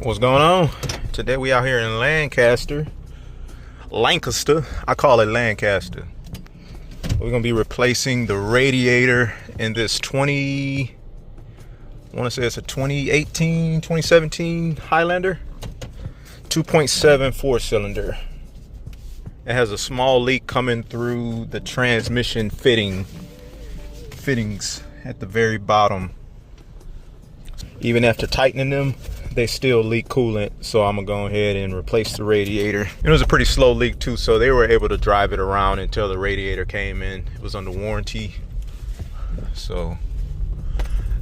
What's going on? Today we out here in Lancaster. I call it Lancaster. We're gonna be replacing the radiator in this I want to say it's a 2017 Highlander 2.7 4-cylinder. It has a small leak coming through the transmission fittings at the very bottom. Even after tightening them, they still leak coolant, so I'm gonna go ahead and replace the radiator. It was a pretty slow leak too, so they were able to drive it around until the radiator came in. It was under warranty, so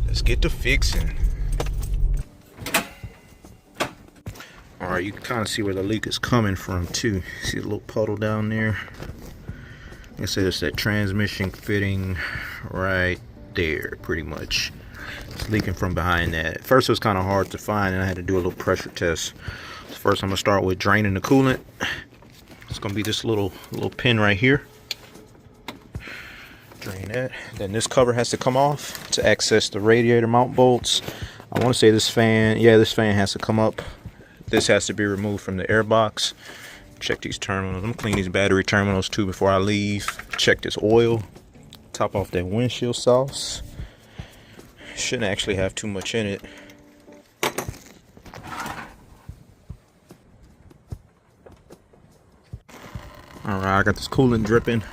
let's get to fixing. All right, you can kind of see where the leak is coming from too. See the little puddle down there? Like I said, it's that transmission fitting right there, pretty much. It's leaking from behind that. At first it was kind of hard to find, and I had to do a little pressure test. So first I'm gonna start with draining the coolant. It's gonna be this little pin right here. Drain that. Then this cover has to come off to access the radiator mount bolts. I want to say this fan, this fan has to come up. This has to be removed from the air box. Check these terminals. I'm gonna clean these battery terminals too before I leave. Check this oil. Top off that windshield sauce. Shouldn't actually have too much in it. Alright, I got this coolant dripping.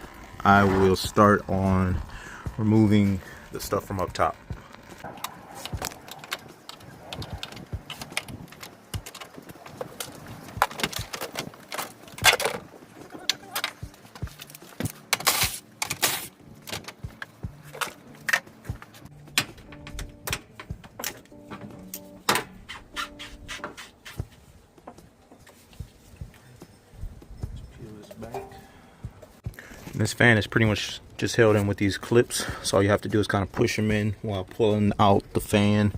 I will start on removing the stuff from up top. This fan is pretty much just held in with these clips, so all you have to do is kind of push them in while pulling out the fan,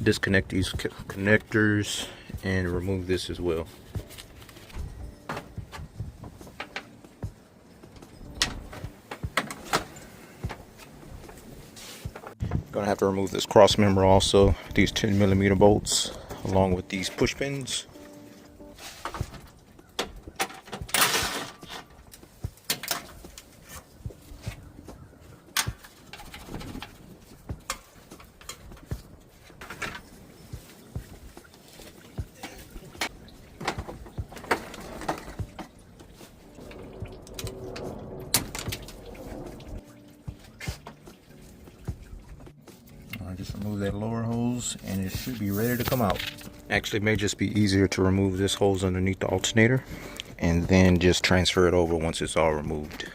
disconnect these connectors, and remove this as well. Gonna have to remove this cross member also, these 10mm bolts, along with these push pins. Just remove that lower hose and it should be ready to come out. Actually, it may just be easier to remove this hose underneath the alternator and then just transfer it over once it's all removed.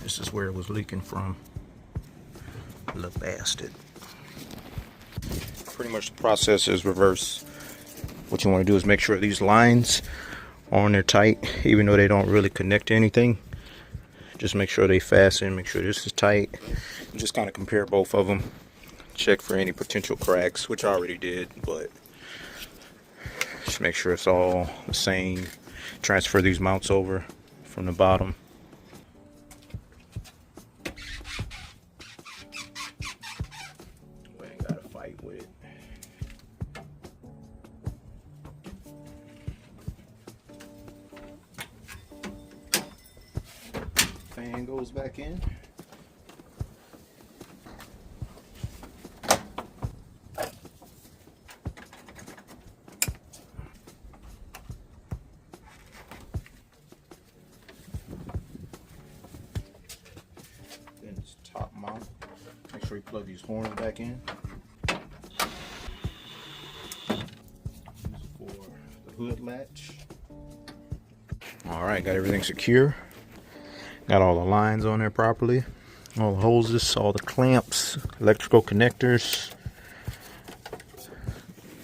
This is where it was leaking from. Little bastard. Pretty much the process is reverse. What you want to do is make sure these lines are on there tight, even though they don't really connect to anything. Just make sure they fasten, make sure this is tight. Just kind of compare both of them. Check for any potential cracks, which I already did, but just make sure it's all the same. Transfer these mounts over from the bottom. With it. Fan goes back in. Then it's top mount. Make sure you plug these horns back in. Hood latch. All right, got everything secure. Got all the lines on there properly. All the hoses, all the clamps, electrical connectors.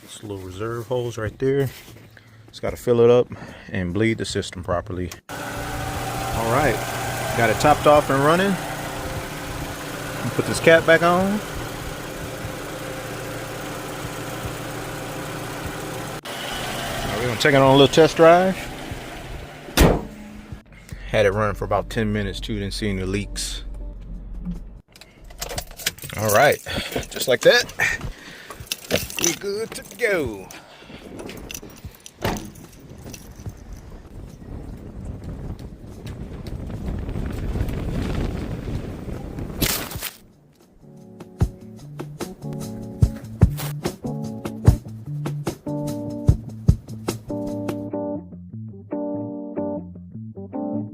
This little reserve hose right there. Just got to fill it up and bleed the system properly. All right, got it topped off and running. Put this cap back on. taking it on a little test drive. Had it running for about 10 minutes too, didn't see any leaks. All right, just like that, we good to go.